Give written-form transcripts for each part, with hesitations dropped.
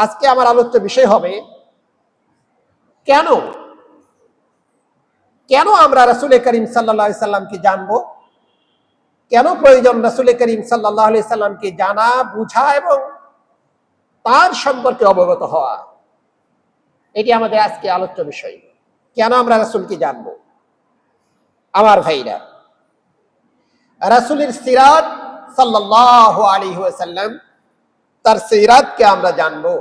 আজকে আমার আলোচ্য বিষয় হবে কেন কেন আমরা রাসূল করিম সাল্লাল্লাহু আলাইহি সাল্লামকে জানবো, কেন প্রয়োজন রাসূল করিম সাল্লাল্লাহু আলাইহি সাল্লামকে জানা, বুঝা এবং তার সম্পর্কে অবগত হওয়া। এটি আমাদের আজকে আলোচ্য বিষয়। কেন আমরা রাসূলকে জানবো? আমার ভাইরা, রাসূলের সিরাত সাল্লাল্লাহু আলাইহি ওয়াসাল্লাম, তার সিরাতকে আমরা জানবো।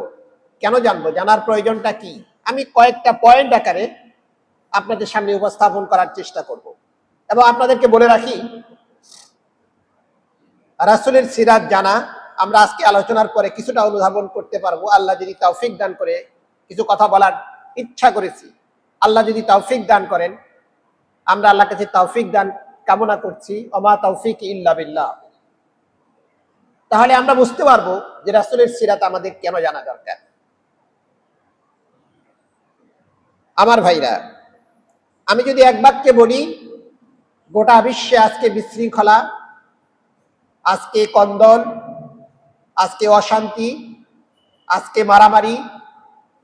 কেন জানবো? জানার প্রয়োজনটা কি? আমি কয়েকটা পয়েন্ট আকারে আপনাদের সামনে উপস্থাপন করার চেষ্টা করব এবং আপনাদেরকে বলে রাখি, রাসূলের সিরাত জানা আমরা আজকে আলোচনার পরে কিছুটা অনুধাবন করতে পারবো। আল্লাহ যদি তৌফিক দান করে, কিছু কথা বলার ইচ্ছা করেছি, আল্লাহ যদি তৌফিক দান করেন, আমরা আল্লাহর কাছে তৌফিক দান কামনা করছি, ওমা তৌফিক ইল্লা বিল্লাহ। তাহলে আমরা বুঝতে পারবো যে রাসূলের সিরাত আমাদের কেন জানা দরকার। আমার ভাইরা, আমি যদি এক বাক্যে বলি, গোটা বিশ্বে আজকে বিশৃঙ্খলা, আজকে কন্দল, আজকে অশান্তি, আজকে মারামারি,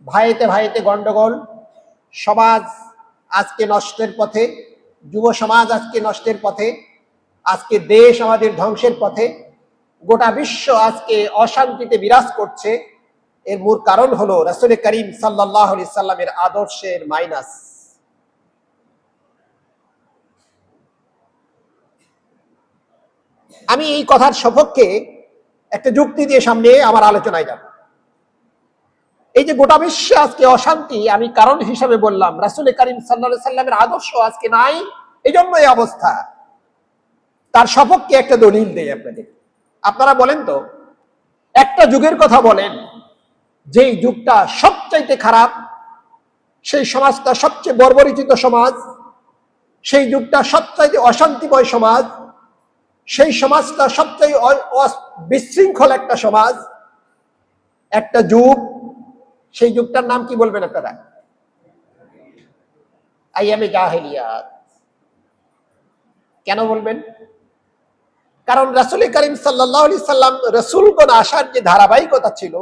ভাইতে ভাইতে গন্ডগোল, সমাজ আজকে নষ্টের পথে, যুব সমাজ আজকে নষ্টের পথে, আজকে দেশ আমাদের ধ্বংসের পথে, গোটা বিশ্ব আজকে অশান্তিতে বিরাজ করছে। এর মূল কারণ হলো রাসূল করিম সাল্লাল্লাহু আলাইহি সাল্লামের আদর্শের মাইনাস। আমি এই কথার সপক্ষে একটা যুক্তি দিয়ে সামনে আমার আলোচনায় যাব। এই যে গোটা বিশ্বে আজকে অশান্তি, আমি কারণ হিসাবে বললাম রাসূল করিম সাল্লাল্লাহু আলাইহি সাল্লামের আদর্শ আজকে নাই, এই জন্য এই অবস্থা। তার সপক্ষে একটা দলিল দেই আপনাদের। আপনারা বলেন তো, একটা যুগের কথা বলেন যেই যুগটা সবচাইতে খারাপ, সেই সমাজটা সবচেয়ে বর্বরিচিত সমাজ, সেই যুগটা সবচাইতে অশান্তিময় সমাজ, সেই সমাজটা সবচেয়ে বিশৃঙ্খল একটা সমাজ, একটা যুগ, সেই যুগটার নাম কি বলবেন আপনারা? আইয়ামে জাহেলিয়াত। কেন বলবেন? কারণ রাসূল করিম সাল্লাল্লাহু আলাইহি সাল্লাম রাসূলগণ আসার যে ধারাবাহিকতা ছিল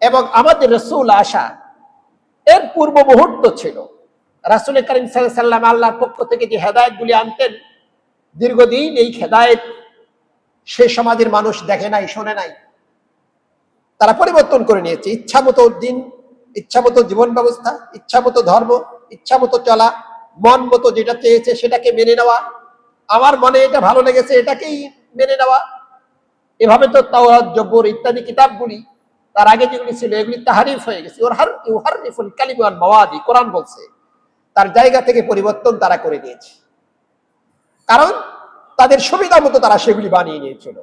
এবং আমাদের রাসূল আসা এর পূর্ব মুহূর্ত ছিল। রাসূল করিম সাল্লাল্লাহু আলাইহি সাল্লাম আল্লাহর পক্ষ থেকে যে হেদায়েতগুলি আনতেন, দীর্ঘদিন এই হেদায়েত সে সমাজের মানুষ দেখে নাই, শোনে নাই। তারা পরিবর্তন করে নিয়েছে। ইচ্ছা মতো দিন, ইচ্ছা মতো জীবন ব্যবস্থা, ইচ্ছা মতো ধর্ম, ইচ্ছা মতো চলা, মন মতো যেটা চেয়েছে সেটাকে মেনে নেওয়া, আমার মনে এটা ভালো লেগেছে এটাকেই মেনে নেওয়া। এভাবে তো তাওরাত, জবুর ইত্যাদি কিতাবগুলি তার আগে যেগুলি ছিল এগুলি তাহরিফ হয়ে গেছে। ইউহাররিফুল কালিমা আন মাওয়াদি, কোরআন বলছে, তার জায়গা থেকে পরিবর্তন তারা করে দিয়েছে। কারণ তাদের সুবিধা মতো তারা সেগুলি বানিয়ে নিয়েছিল।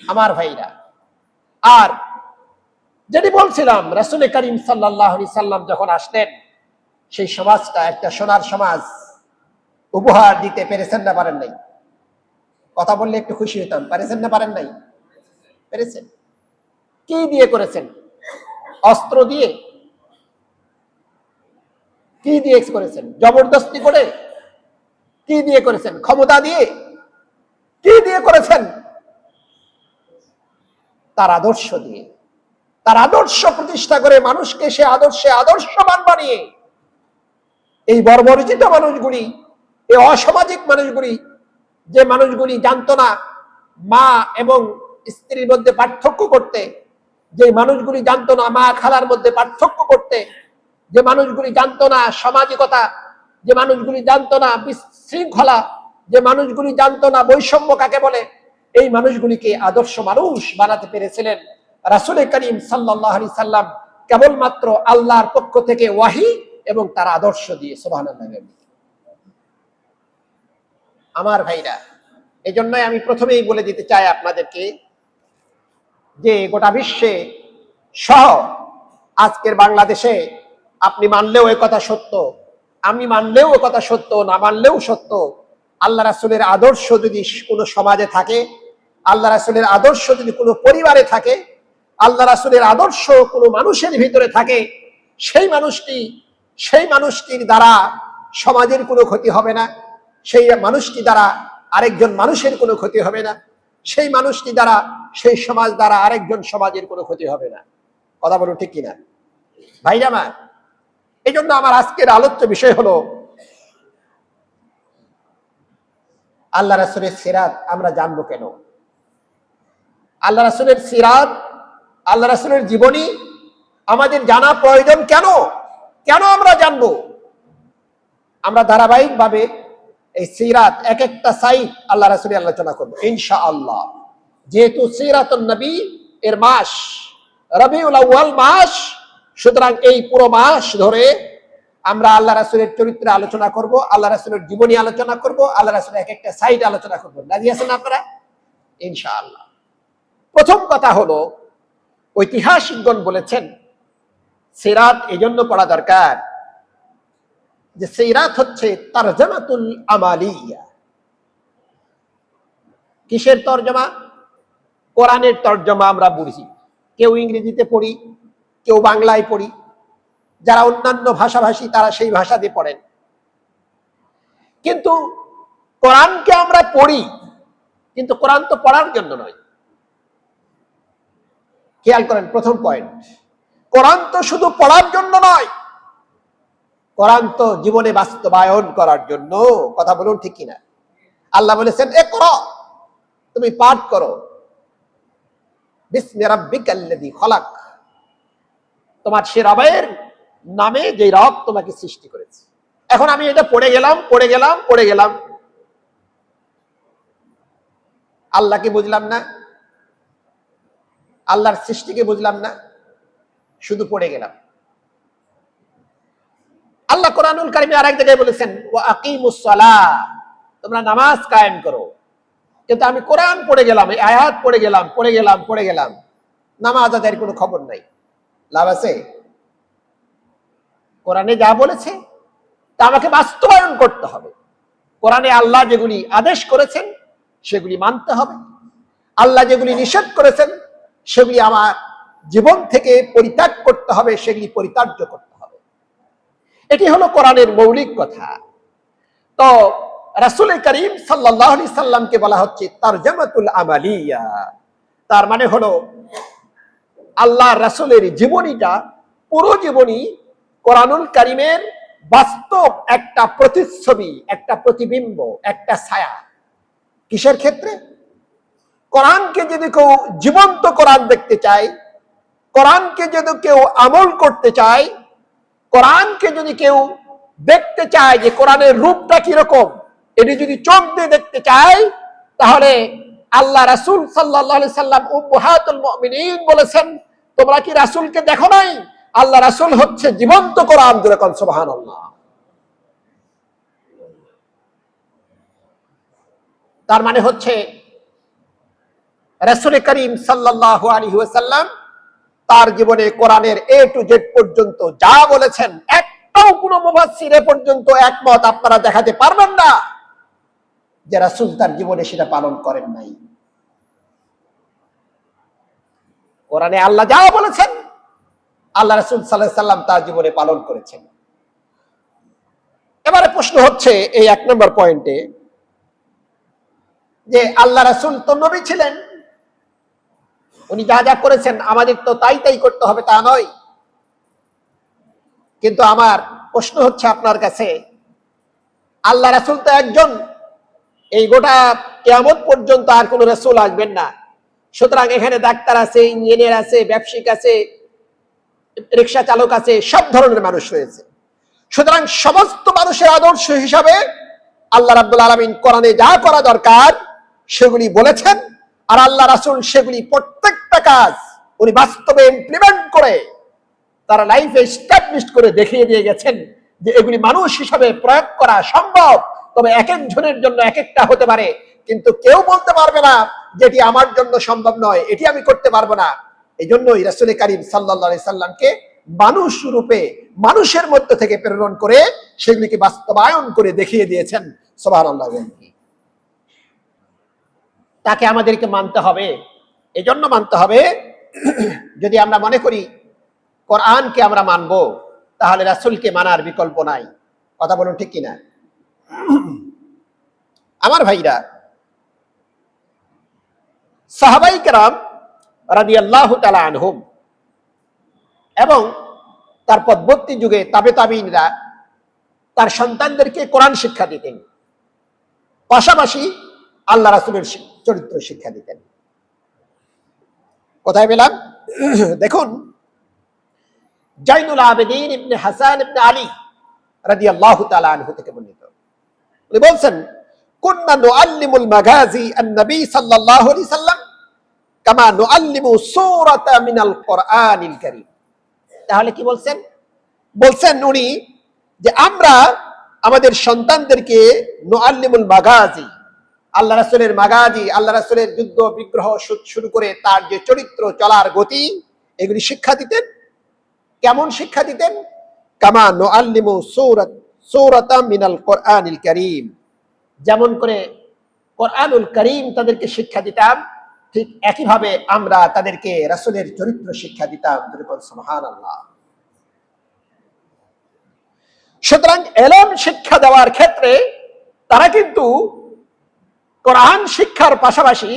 আমার ভাইরা, আর যেটি বলছিলাম, রাসূল করিম সাল্লাল্লাহু আলাইহি সাল্লাম যখন আসলেন, সেই সমাজটা একটা সোনার সমাজ উপহার দিতে পেরেছেন না পারেন নাই? কথা বললে একটু খুশি হতাম। পারেছেন না পারেন নাই? পেরেছেন। কি দিয়ে করেছেন? অস্ত্র দিয়ে? কি দিয়ে করেছেন? জবরদস্তি করে? কি দিয়ে করেছেন? ক্ষমতা দিয়ে? কি দিয়ে করেছেন? তার আদর্শ দিয়ে। তার আদর্শ প্রতিষ্ঠা করে মানুষকে সে আদর্শে আদর্শবান বানিয়ে এই বর্বরচিত মানুষগুলি, এই অসামাজিক মানুষগুলি, যে মানুষগুলি জানতো না মা এবং স্ত্রীর মধ্যে পার্থক্য করতে, যে মানুষগুলি জানতো না মা খালার মধ্যে পার্থক্য করতে, যে মানুষগুলি জানতো না সামাজিকতা, যে মানুষগুলি জানতো না বিশৃঙ্খলা, যে মানুষগুলি জানতো না বৈষম্য কাকে বলে, এই মানুষগুলিকে আদর্শ মানুষ বানাতে পেরেছিলেন রাসূল করিম সাল্লাল্লাহু আলাইহি সাল্লাম, কেবলমাত্র আল্লাহর পক্ষ থেকে ওয়াহি এবং তার আদর্শ দিয়ে। সুবহানাল্লাহ। আমার ভাইরা, এই জন্যই আমি প্রথমেই বলে দিতে চাই আপনাদেরকে যে গোটা বিশ্বে সহ আজকের বাংলাদেশে আপনি মানলেও এ কথা সত্য, আমি মানলেও এ কথা সত্য, না মানলেও সত্য, আল্লাহ রাসূলের আদর্শ যদি কোনো সমাজে থাকে, আল্লাহ রাসূলের আদর্শ যদি কোনো পরিবারে থাকে, আল্লাহ রাসূলের আদর্শ কোনো মানুষের ভিতরে থাকে, সেই মানুষটির দ্বারা সমাজের কোনো ক্ষতি হবে না, সেই মানুষটি দ্বারা আরেকজন মানুষের কোনো ক্ষতি হবে না, সেই মানুষটি দ্বারা, সেই সমাজ দ্বারা আরেকজন সমাজের কোনো ক্ষতি হবে না। কথা বলুন ঠিক কিনা ভাইরা আমার? এই জন্য আমার আজকের আলোচ্য বিষয় হলো আল্লাহ রাসূলের সিরাত আমরা জানবো কেন? আল্লাহ রাসূলের সিরাত, আল্লাহ রাসূলের জীবনী আমাদের জানা প্রয়োজন কেন? কেন আমরা জানবো? আমরা ধারাবাহিকভাবে এই সিরাত এক একটা সাইড আল্লাহ রাসূলের আলোচনা করব ইনশাআল্লাহ। যেহেতু সিরাতুন নবী এর মাস রবিউল আউয়াল মাস, সুতরাং এই পুরো মাস ধরে আমরা আল্লাহ রাসূলের চরিত্রে আলোচনা করব, আল্লাহ রাসূলের জীবনী আলোচনা করব, আল্লাহ রাসূলের এক একটা সাইড আলোচনা করব। রাজি আছেন আপনারা? ইনশাআল্লাহ। প্রথম কথা হলো, ঐতিহাসিকগণ বলেছেন সিরাত এই জন্য পড়া দরকার যে সিরাত হচ্ছে তারজামাতুল আমালিয়া। কিসের তরজমা? কোরআনের তরজমা আমরা বুঝি, কেউ ইংরেজিতে পড়ি, কেউ বাংলায় পড়ি, যারা অন্যান্য ভাষাভাষী তারা সেই ভাষা দিয়ে পড়েন। কিন্তু কোরআনকে আমরা পড়ি, কিন্তু কোরআন তো পড়ার জন্য নয়। খেয়াল করেন, প্রথম পয়েন্ট, কোরআন তো শুধু পড়ার জন্য নয়, কোরআন তো জীবনে বাস্তবায়ন করার জন্য। কথা বলুন ঠিক কিনা? আল্লাহ বলেছেন ইকরা, তুমি পাঠ করো, বিসমি রাব্বিকাল্লাযী খলাক, তোমার সে রবের নামে যে রব তোমাকে সৃষ্টি করেছে। এখন আমি এটা পড়ে গেলাম, আল্লাহকে বুঝলাম না, আল্লাহর সৃষ্টিকে বুঝলাম না, শুধু পড়ে গেলাম। আল্লাহ কোরআনুল কারীমে আরেক জায়গায় বলেছেন ওয়া আকিমুস সালাহ, তোমরা নামাজ কায়েম করো। কিন্তু আমি কোরআন পড়ে গেলাম, এই আয়াত পড়ে গেলাম, নামাজ আদায়ের কোনো খবর নাই। লাভ আছে? কোরআনে যা বলেছে তা আমাকে বাস্তবায়ন করতে হবে। কোরআনে আল্লাহ যেগুলি আদেশ করেছেন সেগুলি মানতে হবে, আল্লাহ যেগুলি নিষেধ করেছেন সেগুলি আমার জীবন থেকে পরিত্যাগ করতে হবে, সেগুলি পরিত্যাজ্য করতে হবে। এটি হলো কোরআনের মৌলিক কথা। তো রাসূল করিম সাল্লাল্লাহু আলাইহি সাল্লামকে বলা হচ্ছে তারজামাতুল আমালিয়া। তার মানে হলো আল্লাহ রাসূলের জীবনীটা, পুরো জীবনী কোরআনুল কারীমের বাস্তব একটা প্রতিচ্ছবি, একটা প্রতিবিম্ব, একটা ছায়া। কিসের ক্ষেত্রে? কোরআনকে যদি কেউ জীবন্ত কোরআন দেখতে চায়, কোরআনকে যদি কেউ আমল করতে চায়, কোরআনকে যদি কেউ দেখতে চায় যে কোরআনের রূপটা কিরকম, এটি যদি চোখ দিয়ে দেখতে চায়, তাহলে আল্লাহ রাসূল সাল্লাল্লাহু আলাইহি সাল্লাম উম্মাহাতুল মুমিনিন বলেছেন, তোমরা কি রাসূলকে দেখো নাই? আল্লাহ রাসূল হচ্ছে জীবন্ত কোরআন। যেরকম সুবহানাল্লাহ। তার মানে হচ্ছে রাসূল করিম সাল্লাল্লাহু আলাইহি ওয়াসাল্লাম তার জীবনে কোরআনের এ টু জেড পর্যন্ত যা বলেছেন, একটাও কোনো মুফাসসির এ পর্যন্ত একমত আপনারা দেখাতে পারবেন না যে রাসূল তার জীবনে সেটা পালন করেন নাই। কোরআনে আল্লাহ যা বলেছেন আল্লাহ রাসূল সাল্লাল্লাহু আলাইহি সাল্লাম তার জীবনে পালন করেছেন। এবারে প্রশ্ন হচ্ছে এই 1 নম্বর পয়েন্টে যে আল্লাহ রাসূল তো নবী ছিলেন, উনি যা যা করেছেন আমাদের তো তাই করতে হবে তা নয়। কিন্তু আমার প্রশ্ন হচ্ছে আপনার কাছে, আল্লাহ রাসূল তো একজন, এই গোটা কিয়ামত পর্যন্ত আর কোন রাসূল আসবেন না। সুতরাং এখানে ডাক্তার আছে, ইঞ্জিনিয়ার আছে, ব্যবসায়িক আছে, রিকশা চালক আছে, সব ধরনের মানুষ রয়েছে। সুতরাং সমস্ত মানুষের আদর্শ হিসাবে আল্লাহ রাব্বুল আলামিন কোরআনে যা করা দরকার সেগুলি বলেছেন, আর আল্লাহ রাসূল সেগুলি প্রত্যেকটা কাজ উনি বাস্তবে ইমপ্লিমেন্ট করে তারা লাইফে এস্টাবলিশ করে দেখিয়ে দিয়ে গেছেন যে এগুলি মানুষ হিসাবে প্রয়োগ করা সম্ভব। তবে এক একজনের জন্য এক একটা হতে পারে, কিন্তু কেউ বলতে পারবে না যেটি আমার জন্য সম্ভব নয়, এটি আমি করতে পারবো না। এই জন্যই রাসূল করিম সাল্লাল্লাহু আলাইহি সাল্লামকে মানুষ রূপে মানুষের মধ্য থেকে প্রেরণ করে সেগুলিকে বাস্তবায়ন করে দেখিয়ে দিয়েছেন। সুবহানাল্লাহ। তাকে আমাদেরকে মানতে হবে। এজন্য মানতে হবে, যদি আমরা মনে করি কোরআনকে আমরা মানব, তাহলে রাসূলকে মানার বিকল্প নাই। কথা বলুন ঠিক কিনা? আমার ভাইরা, সাহাবায়ে কেরাম রাদিয়াল্লাহু তাআলা আনহুম এবং তার পরবর্তী যুগে তাবে তাবিনরা তার সন্তানদেরকে কোরআন শিক্ষা দিতেন, পাশাপাশি আল্লাহ রাসূলের চরিত্র শিক্ষা দিতেন। কোথায় পেলাম? দেখুন, জাইনুল আবেদিন ইবনে হাসান ইবনে আলী রাদিয়াল্লাহু তাআলা আনহু থেকে বর্ণিত, উনি বলছেন, কুন্না নুআল্লিমুল মাগাজি আন-নবী সাল্লাল্লাহু আলাইহি সাল্লাম কামা নুআল্লিমু সূরাতা মিনাল কোরআনিল কারীম। তাহলে কি বলছেন? বলছেন উনি যে আমরা আমাদের সন্তানদেরকে নুআল্লিমুল মাগাজি, আল্লাহ রাসূলের মাগাজি, আল্লাহ রাসূলের যুদ্ধ বিগ্রহ শুরু করে তার যে চরিত্র, চলার গতি, এগুলি শিক্ষা দিতেন। কেমন শিক্ষা দিতেন? কামা নুআল্লিমু সূরাতা মিনাল কোরআনিল কারীম, যেমন করে কোরআনুল কারীম তাদেরকে শিক্ষা দিতাম, ঠিক একইভাবে আমরা তাদেরকে রাসূলের চরিত্র শিক্ষা দিতাম। সুবহানাল্লাহ। সুতরাং ইলম শিক্ষা দেওয়ার ক্ষেত্রে তারা কিন্তু কোরআন শিক্ষার পাশাপাশি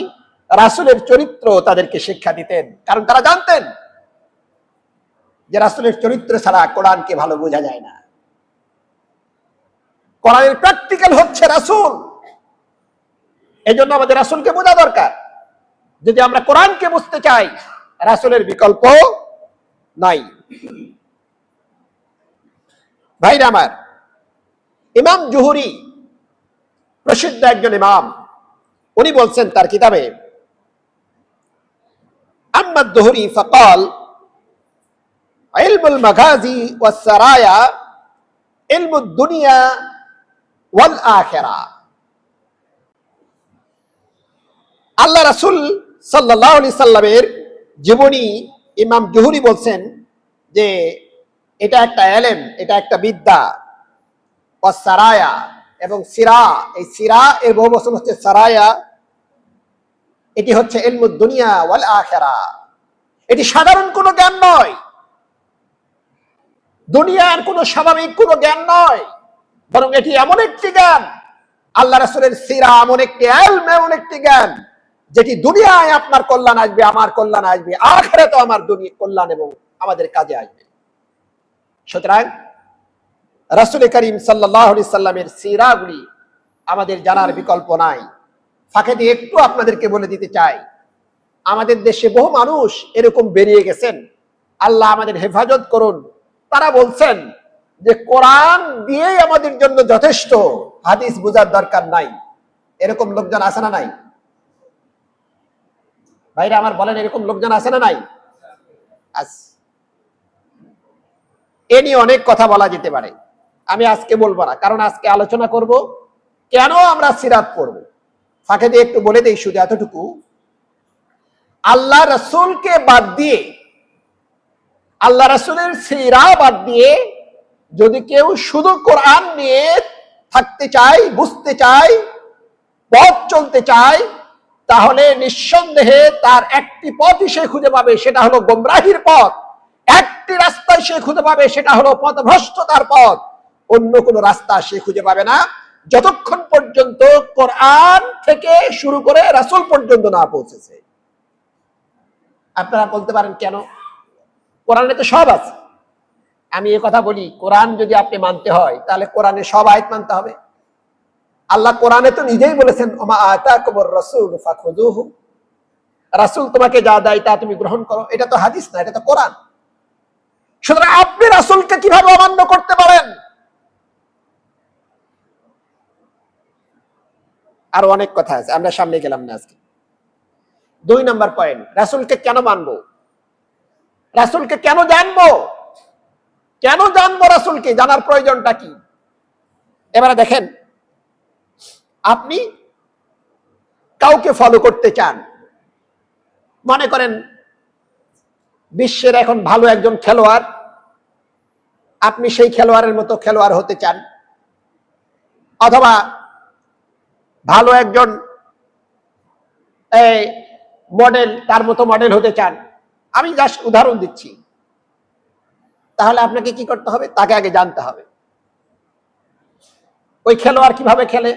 রাসূলের চরিত্র তাদেরকে শিক্ষা দিতেন, কারণ তারা জানতেন যে রাসূলের চরিত্র ছাড়া কোরআনকে ভালো বোঝা যায় না। কোরআনের প্র্যাকটিক্যাল হচ্ছে রাসূল, এজন্য আমাদের রাসূলকে বোঝা দরকার। যদি আমরা কোরআনকে বুঝতে চাই, রাসূলের বিকল্প নাই। ভাইরা আমার, ইমাম জুহরি প্রসিদ্ধ একজন ইমাম, উনি বলছেন তার কিতাবে, আম্মা জুহরি ফাকাল ইলমুল মাগাজি ওয়াস সারায়া ইলমুদ দুনিয়া ওয়াল আখিরাহ। আল্লাহ রাসূল সাল্লাল্লাহু আলাইহি সাল্লামের জীবনী ইমাম জুহরি বলছেন যে এটা একটা ইলম, এটা একটা বিদ্যা। ওয়াস সারায়া, এবং সিরা, এই সিরা এর বহু বচন হচ্ছে সারায়া। এটি হচ্ছে ইলমুদ দুনিয়া ওয়াল আখিরাহ। এটি সাধারণ কোনো জ্ঞান নয়, দুনিয়ার কোনো স্বাভাবিক কোনো জ্ঞান নয়, বরং এটি এমন একটি জ্ঞান, আল্লাহ রাসূলের সিরা এমন একটি ইলম, এমন একটি জ্ঞান যেটি দুনিয়ায় আপনার কল্যাণ আসবে, আমার কল্যাণ আসবে, আখিরাতেও আমার দুনিয়া কল্যাণ এবং আমাদের কাজে আসবে। সুতরাং রাসূল করিম সাল্লাল্লাহু আলাইহি সাল্লামের সিরাগুলি আমাদের জানার বিকল্প নাই। ফাঁকে দিয়ে একটু আপনাদেরকে বলে দিতে চাই, আমাদের দেশে বহু মানুষ এরকম বেরিয়ে গেছেন, আল্লাহ আমাদের হেফাজত করুন। তারা বলছেন যে কোরআন দিয়েই আমাদের জন্য যথেষ্ট, হাদিস বোঝার দরকার নাই। এরকম লোকজন আছে না নাই? ভাইরা আমার বলেন, এরকম লোকজন আছে না নাই? এ নিয়ে অনেক কথা বলা যেতে পারে, আমি আজকে বলবো না, কারণ আজকে আলোচনা করব কেন আমরা সিরাত পড়ব। ফাঁকে দিয়ে একটু বলে দেই শুধু এতটুকু, আল্লাহ রাসূলকে বাদ দিয়ে, আল্লাহ রাসূলের সিরা বাদ দিয়ে যদি কেউ শুধু কোরআন নিয়ে থাকতে চায়, বুঝতে চায়, পথ চলতে চায়, তাহলে নিঃসন্দেহে তার একটি পথই সে খুঁজে পাবে, সেটা হলো গোমরাহির পথ। একটি রাস্তায় সে খুঁজে পাবে, সেটা হলো পথভ্রষ্টতার পথ। অন্য কোনো রাস্তা সে খুঁজে পাবে না, যতক্ষণ পর্যন্ত কোরআন থেকে শুরু করে রাসূল পর্যন্ত না পৌঁছেছে। আপনারা বলতে পারেন কেন? কোরআনে তো সব আছে। আমি এই কথা বলি, কোরআন যদি আপনি মানতে হয়, তাহলে কোরআনে সব আয়াত মানতে হবে। আল্লাহ কোরআনে তো নিজেই বলেছেন, ওমা আতাকুমুর রাসূল ফাখুযুহু, রাসূল তোমাকে যা দেয় তা তুমি গ্রহণ করো। এটা তো হাদিস না, এটা তো কোরআন। সুতরাং আপনি রাসূলকে কিভাবে অমান্য করতে পারেন? আরো অনেক কথা আছে, আমরা সামনে গেলাম না আজকে। 2 নম্বর পয়েন্ট, রাসূলকে কেন মানবো, রাসূলকে কেন জানবো, কেন জানবো রাসূলকে, জানার প্রয়োজনটা কি? এবারে দেখেন, আপনি কাউকে ফলো করতে চান, মনে করেন বিশ্বের এখন ভালো একজন খেলোয়াড়, আপনি সেই খেলোয়াড়ের মতো খেলোয়াড় হতে চান, অথবা ভালো একজন মডেল, তার মতো মডেল হতে চান, আমি জাস্ট উদাহরণ দিচ্ছি। তাহলে আপনাকে কি করতে হবে? তাকে আগে জানতে হবে। ওই খেলোয়াড় কিভাবে খেলে,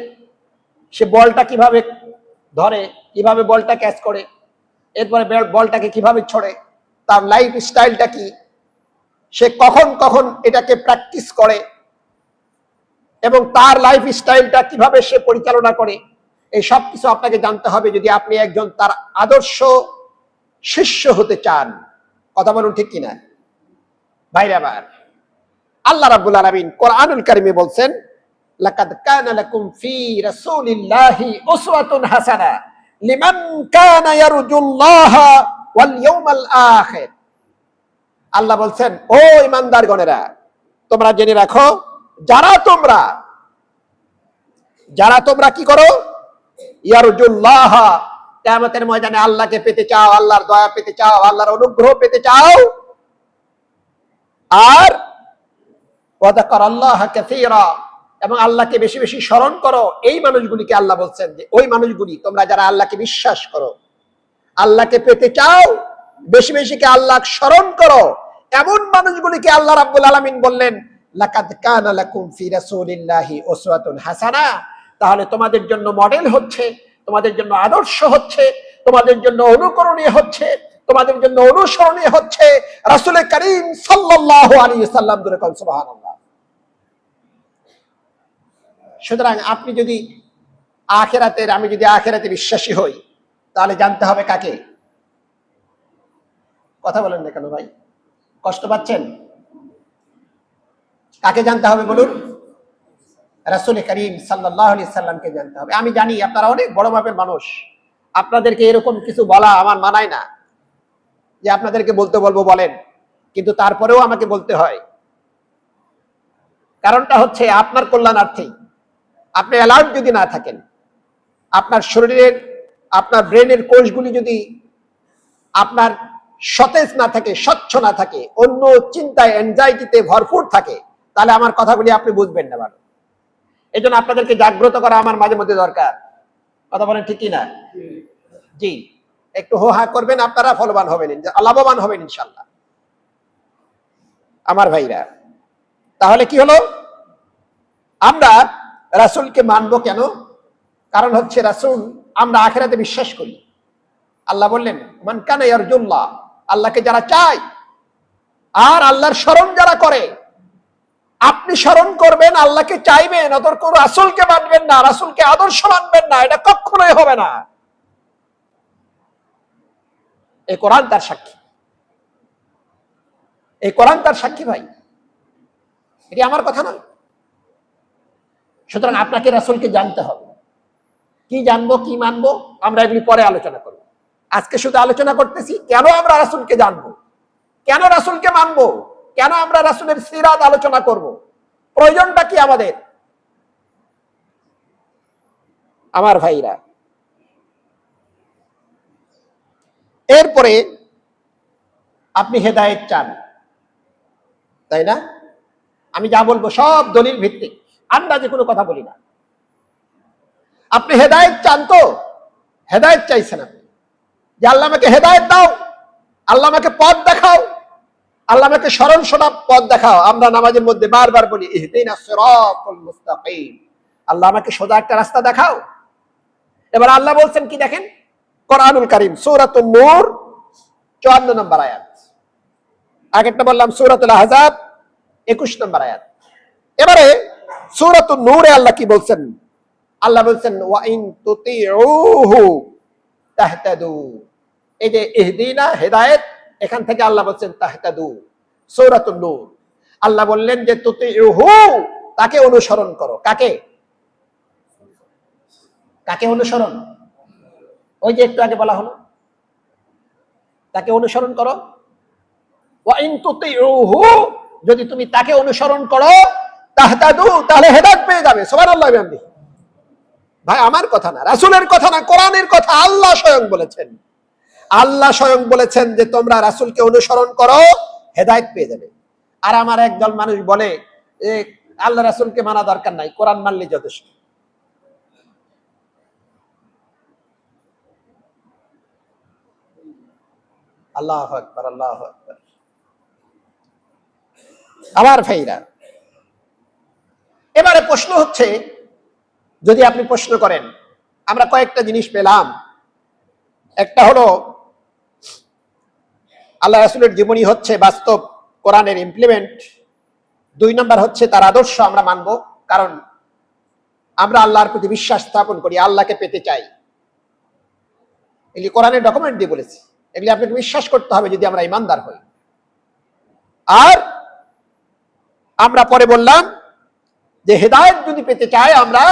সে বলটা কিভাবে ধরে, কিভাবে বলটা ক্যাচ করে, এরপরে বলটাকে কিভাবে ছড়ে, তার লাইফ স্টাইলটা কি, সে কখন কখন এটাকে প্র্যাকটিস করে এবং তার লাইফ স্টাইলটা কিভাবে সে পরিচালনা করে, এই সব কিছু আপনাকে জানতে হবে যদি আপনি একজন তার আদর্শ শিষ্য হতে চান। কথা বলুন ঠিক কিনা ভাইরা আমার? আল্লাহ রাব্বুল আলামিন কোরআনুল কারীমে বলছেন, লাকাদ কানা লাকুম ফি রাসূলিল্লাহি উসওয়াতুন হাসানা লিমান কানা ইয়ারজুল্লাহা ওয়াল ইয়াউমাল আখির। আল্লাহ বলছেন, ও ঈমানদারগণেরা, তোমরা জেনে রাখো, যারা তোমরা কি করো, ইয়ারজুল্লাহা, কিয়ামতের ময়দানে আল্লাহকে পেতে চাও, আল্লাহর দয়া পেতে চাও, আল্লাহর অনুগ্রহ পেতে চাও, আর ওয়াযাকারাল্লাহা কাসীরা, এবং আল্লাহকে বেশি বেশি স্মরণ করো। এই মানুষগুলিকে আল্লাহ বলছেন যে ওই মানুষগুলি, তোমরা যারা আল্লাহকে বিশ্বাস করো, আল্লাহকে পেতে চাও, বেশি বেশি কে আল্লাহ স্মরণ করো, এমন মানুষগুলিকে আল্লাহ রাব্বুল আলামিন বললেন, লাকাদ কানা লাকুম ফি রাসূলিল্লাহি উসওয়াতুন হাসানা। তাহলে তোমাদের জন্য মডেল হচ্ছে, তোমাদের জন্য আদর্শ হচ্ছে, তোমাদের জন্য অনুকরণীয় হচ্ছে, তোমাদের জন্য অনুসরণীয় হচ্ছে রাসূল করিম সাল্লাল্লাহু আলাইহি ওয়াসাল্লাম। সুবহানাল্লাহ। সুতরাং আপনি যদি আমি যদি আখিরাতে বিশ্বাসী হই, তাহলে জানতে হবে কাকে? কথা বলেন না কেন ভাই, কষ্ট পাচ্ছেন? কাকে জানতে হবে বলুন? রাসূল করিম সাল্লাল্লাহু আলাইহি সাল্লামকে জানতে হবে। আমি জানি আপনারা অনেক বড় মাপের মানুষ, আপনাদেরকে এরকম কিছু বলা আমার মানায় না যে আপনাদেরকে বলতে বলবো, বলেন, কিন্তু তারপরেও আমাকে বলতে হয়। কারণটা হচ্ছে আপনার কল্যাণার্থে। আপনি অ্যালার্ট যদি না থাকেন, আপনার শরীরের, আপনার ব্রেনের কোষগুলি যদি আপনার সতেজ না থাকে, স্বচ্ছ না থাকে, অন্য চিন্তায়, এনজাইটিতে ভরপুর থাকে, তাহলে আমার কথাগুলি আপনি বুঝবেন না ভালো। এই জন্য আপনাদেরকে জাগ্রত করা আমার মাঝে মধ্যে দরকার। কথা বলেন ঠিক কিনা? জি, একটু হো হা করবেন, আপনারা ফলবান হবেন, লাভবান হবেন ইনশাল্লাহ আমার ভাইরা। তাহলে কি হলো? আমরা রাসূলকে মানবো কেন? কারণ হচ্ছে রাসূল, আমরা আখিরাতে বিশ্বাস করি। আল্লাহ বললেন, মান কানা ইয়ারজুল্লাহ, আল্লাহকে যারা চায় আর আল্লাহর স্মরণ যারা করে। আপনি স্মরণ করবেন, আল্লাহকে চাইবেন, অতর্ক রাসূলকে মানবেন না, রাসূলকে আদর্শ মানবেন না, এটা কখনোই হবে না। এই কোরআন তার সাক্ষী, এই কোরআন তার সাক্ষী ভাই, এটি আমার কথা নয়। সুতরাং আপনাকে রাসূলকে জানতে হবে। কি জানবো, কি মানবো, আমরা এগুলি পরে আলোচনা করব। আজকে শুধু আলোচনা করতেছি কেন আমরা রাসূলকে জানবো, কেন রাসূলকে মানবো, কেন আমরা রাসূলের সিরাত আলোচনা করব, প্রয়োজনটা কি আমাদের আমার ভাইরা। এরপরে আপনি হেদায়েত চান, তাই না? আমি যা বলবো সব দলিল ভিত্তিক, আন্দাজে কোনো কথা বলি না। আপনি হেদায়েত চান তো? হেদায়েত চাইছেন আপনি যে আল্লাহ আমাকে হেদায়েত দাও, আল্লাহ আমাকে পথ দেখাও, আল্লাহ আমাকে সরল সোজা পথ দেখাও। আমরা নামাজের মধ্যে বারবার বলি, ইহদিনাস সিরাতাল মুস্তাকিম, আল্লাহ আমাকে সোজা একটা রাস্তা দেখাও। এবার আল্লাহ বলছেন কি দেখেন, কোরআনুল কারীম সূরাতুন নূর 54 নম্বর আয়াত। আগেরটা বললাম সূরাতুল আহজাব 21 নম্বর আয়াত। এবারে সূরাতুন নূরে আল্লাহ কি বলছেন? আল্লাহ বলছেন, ওয়া ইন তুতিউহু তাহতাদু। এই যে ইহদিনা, হেদায়েত, এখান থেকে আল্লাহ বলছেন তাহতাদু। সূরাতুন নূর আল্লাহ বললেন যে তুতিউহু, তাকে অনুসরণ করো। কাকে? কাকে অনুসরণ? ওই যে একটু আগে বলা হলো, তাকে অনুসরণ করো। ওয়া ইন তুতিউহু, যদি তুমি তাকে অনুসরণ করো, তাহতাদু, তাহলে হেদায়েত পেয়ে যাবে। সুবহানাল্লাহ। ভাই আমার কথা না, রাসূলের কথা না, কোরআনের কথা। আল্লাহ স্বয়ং বলেছেন, আল্লাহ স্বয়ং বলেছেন যে তোমরা রাসূলকে অনুসরণ করো, হেদায়েত পেয়ে যাবে। আর আমার একদল মানুষ বলে যে আল্লাহ রাসূলকে মানা দরকার নাই, কোরআন মানলেই যথেষ্ট। আল্লাহু আকবার, আল্লাহু আকবার। আমার ভাইরা, এবারে প্রশ্ন হচ্ছে, যদি আপনি প্রশ্ন করেন, আমরা কয়েকটা জিনিস পেলাম। একটা হলো আল্লাহ রাসূলের জীবনী হচ্ছে বাস্তব কোরআনের ইমপ্লিমেন্ট, 2 নম্বর হচ্ছে তার আদর্শ আমরা মানব, কারণ আমরা আল্লাহর প্রতি বিশ্বাস স্থাপন করি, আল্লাহকে পেতে চাই। এগুলি কোরআনের ডকুমেন্ট দিয়ে বলেছি, এগুলি আপনাকে বিশ্বাস করতে হবে যদি আমরা ইমানদার হই। আর আমরা পরে বললাম যে হেদায়েত যদি পেতে চাই আমরা,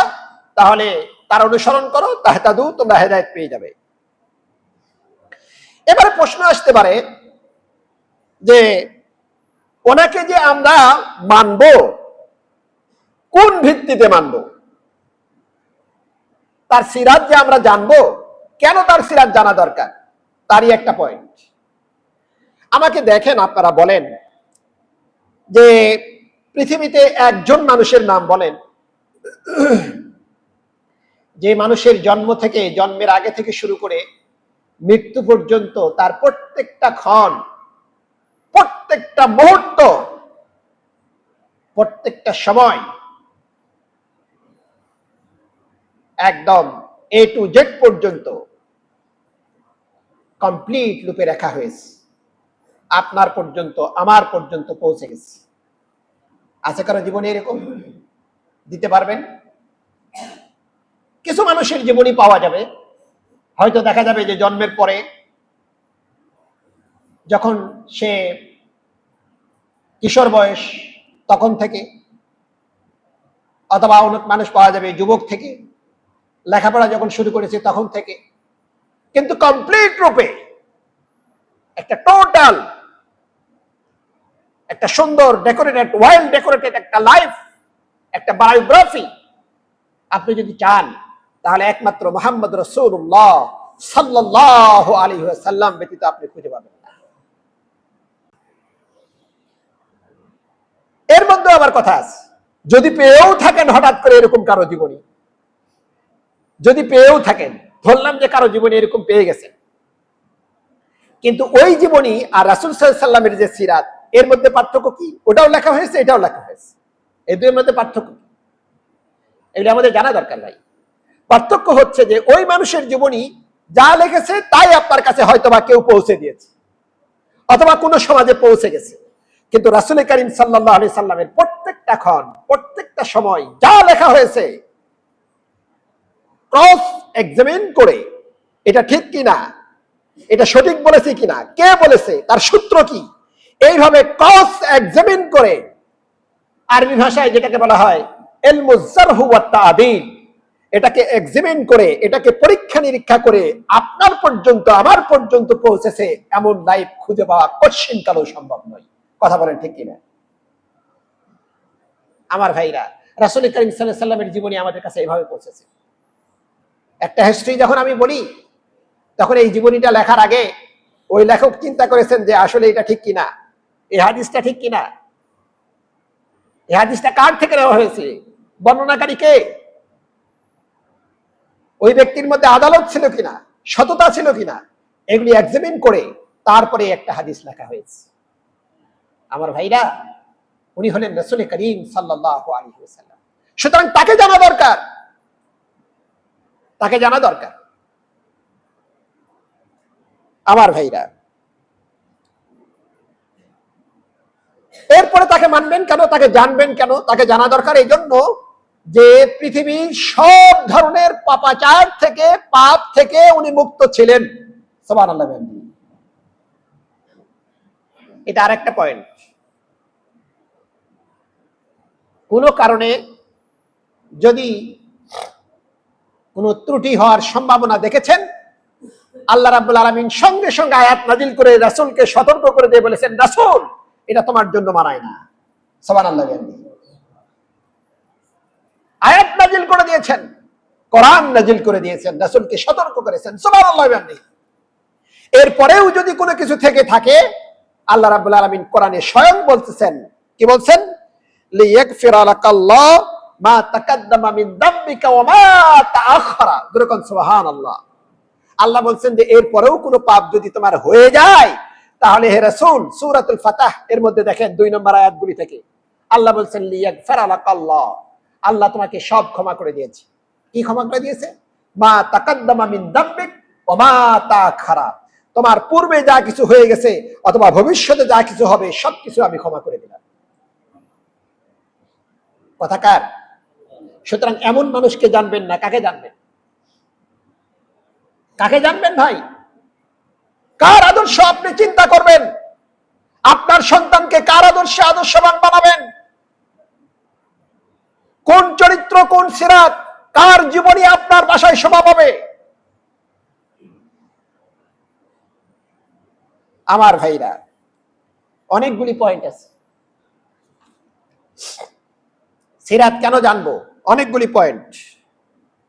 তাহলে তার অনুসরণ করো, তাহতাদু, তোমরা হেদায়েত পেয়ে যাবে। এবারে প্রশ্ন আসতে পারে যে ওনাকে যে আমরা মানব, কোন ভিত্তিতে মানব? তার সিরাত যে আমরা জানবো, কেন তার সিরাত জানা দরকার? তারই একটা পয়েন্ট। আমাকে দেখেন, আপনারা বলেন যে পৃথিবীতে একজন মানুষের নাম বলেন যে মানুষের জন্ম থেকে, জন্মের আগে থেকে শুরু করে মৃত্যু পর্যন্ত তার প্রত্যেকটা ক্ষণ, প্রত্যেকটা মুহূর্ত, প্রত্যেকটা সময় একদম A to Z পর্যন্ত কমপ্লিট রূপে রাখা হয়েছে, আপনার পর্যন্ত, আমার পর্যন্ত পৌঁছে গেছে। আছে কারো জীবনে এরকম? দিতে পারবেন? কিছু মানুষের জীবনী পাওয়া যাবে, হয়তো দেখা যাবে যে জন্মের পরে যখন সে কিশোর বয়স তখন থেকে, অথবা অনেক মানুষ পাওয়া যাবে যুবক থেকে, লেখাপড়া যখন শুরু করেছে তখন থেকে। কিন্তু কমপ্লিট রূপে একটা টোটাল, একটা সুন্দর ডেকোরেটেড, ওয়েল ডেকোরেটেড একটা লাইফ, একটা বায়োগ্রাফি আপনি যদি চান, তাহলে একমাত্র মুহাম্মদ রাসূলুল্লাহ সাল্লাল্লাহু আলাইহি ওয়াসাল্লাম ব্যতীত আপনি খুঁজে পাবেন না। এর মধ্যে আবার কথা আছে, যদি পেয়েও থাকেন হঠাৎ করে এরকম কারো জীবনী, যদি পেয়েও থাকেন, ধরলাম যে কারো জীবনী এরকম পেয়ে গেছেন, কিন্তু ওই জীবনী আর রাসূল সাল্লাল্লাহু আলাইহি ওয়াসাল্লামের যে সিরাত, এর মধ্যে পার্থক্য কি? ওটাও লেখা হয়েছে, এটাও লেখা হয়েছে, এই দুইয়ের মধ্যে পার্থক্য কি? এগুলো আমাদের জানা দরকার ভাই। পার্থক্য হচ্ছে যে ওই মানুষের জীবনী যা লিখেছে তাই আপনার কাছে হয়তোবা কেউ পৌঁছে দিয়েছে, অথবা কোনো সমাজে পৌঁছে গেছে, কিন্তু রাসূল করিম সাল্লাল্লাহু আলাইহি সাল্লামের প্রত্যেকটা ক্ষণ, প্রত্যেকটা সময় যা লেখা হয়েছে, ক্রস এক্সামিন করে এটা ঠিক কিনা, এটা সঠিক বলেছে কিনা, কে বলেছে, তার সূত্র কি, এইভাবে ক্রস এক্সামিন করে, আরবি ভাষায় যেটাকে বলা হয় ইলমুজ জারহ ওয়াত তা'দীল, এটাকে এক্সামিন করে, এটাকে পরীক্ষা নিরীক্ষা করে আপনার পর্যন্ত, আমার পর্যন্ত পৌঁছেছে, এমন লাইফ খুঁজে পাওয়া কঠিন কালেও সম্ভব নয়। কথা বলেন ঠিক কিনা? আমার ভাইরা, রাসূল করিম সাল্লাল্লাহু আলাইহি সাল্লামের জীবনী আমাদের কাছে এইভাবে পৌঁছেছে। একটা হিস্ট্রি যখন আমি বলি, তখন এই জীবনীটা লেখার আগে ওই লেখক চিন্তা করেছেন যে আসলে এটা ঠিক কিনা, এই হাদিসটা ঠিক কিনা, এই হাদিসটা কার থেকে নেওয়া হয়েছে, বর্ণনাকারী কে, ওই ব্যক্তির মধ্যে আদালত ছিল কিনা, সততা ছিল কিনা, এগুলি এক্সামিন করে তারপরে একটা হাদিস লেখা হয়েছে। আমার ভাইরা, উনি হলেন রাসূল করিম সাল্লাল্লাহু আলাইহি ওয়াসাল্লাম। সুতরাং তাকে জানা দরকার, তাকে জানা দরকার। আমার ভাইরা, এরপরে তাকে মানবেন কেন, তাকে জানবেন কেন, তাকে জানা দরকার এই জন্য যে পৃথিবীর সব ধরনের পাপাচার থেকে, পাপ থেকে উনি মুক্ত ছিলেন। সুবহানাল্লাহ। এটা আরেকটা পয়েন্ট। কোনো কারণে যদি কোনো ত্রুটি হওয়ার সম্ভাবনা দেখেছেন, আল্লাহ রাব্বুল আলামিন সঙ্গে সঙ্গে আয়াত নাজিল করে রাসূলকে সতর্ক করে দিয়ে বলেছেন, রাসূল এটা তোমার জন্য মানায় না। সুবহানাল্লাহ। আয়াত নাজিল করে দিয়েছেন, কোরআন নাজিল করে দিয়েছেন, রাসূলকে সতর্ক করেছেন। সুবহানাল্লাহ। এরপরেও যদি কোনো কিছু থেকে থাকে, আল্লাহ রাব্বুল আলামিন কোরআনে স্বয়ং বলতেছেন, কি বলছেন? লিয়াগফিরা লাকাল্লাহ মা তাকাদ্দামা মিন যামবিকা ওয়া মা তাআখারা। দুরকম সুবহানাল্লাহ। আল্লাহ বলছেন যে এরপরেও কোনো পাপ যদি তোমার হয়ে যায়, তাহলে হে রাসূল, সূরাতুল ফাতহ এর মধ্যে দেখেন 2 নম্বর আয়াতগুলি থেকে আল্লাহ বলছেন লিয়াগফিরা লাকাল্লাহ, আল্লাহ তোমাকে সব ক্ষমা করে দিয়েছে। কি ক্ষমা করে দিয়েছে? মা তাকাদ্দামা মিন যামবিক ওয়া মা তাআখারা, তোমার পূর্বে যা কিছু হয়ে গেছে অথবা ভবিষ্যতে যা কিছু হবে সবকিছু আমি ক্ষমা করে দিলাম। কথাকার। সুতরাং এমন মানুষকে জানবেন না, কাকে জানবেন? কাকে জানবেন ভাই? কার আদর্শ আপনি চিন্তা করবেন? আপনার সন্তানকে কার আদর্শে আদর্শবান বানাবেন? কোন চরিত্র, কোন সিরাত, কার জীবনী আপনার বাসায় শোভা পাবে? আমার ভাইরা, অনেকগুলি পয়েন্ট আছে। সিরাত কেন জানবো? অনেকগুলি পয়েন্ট।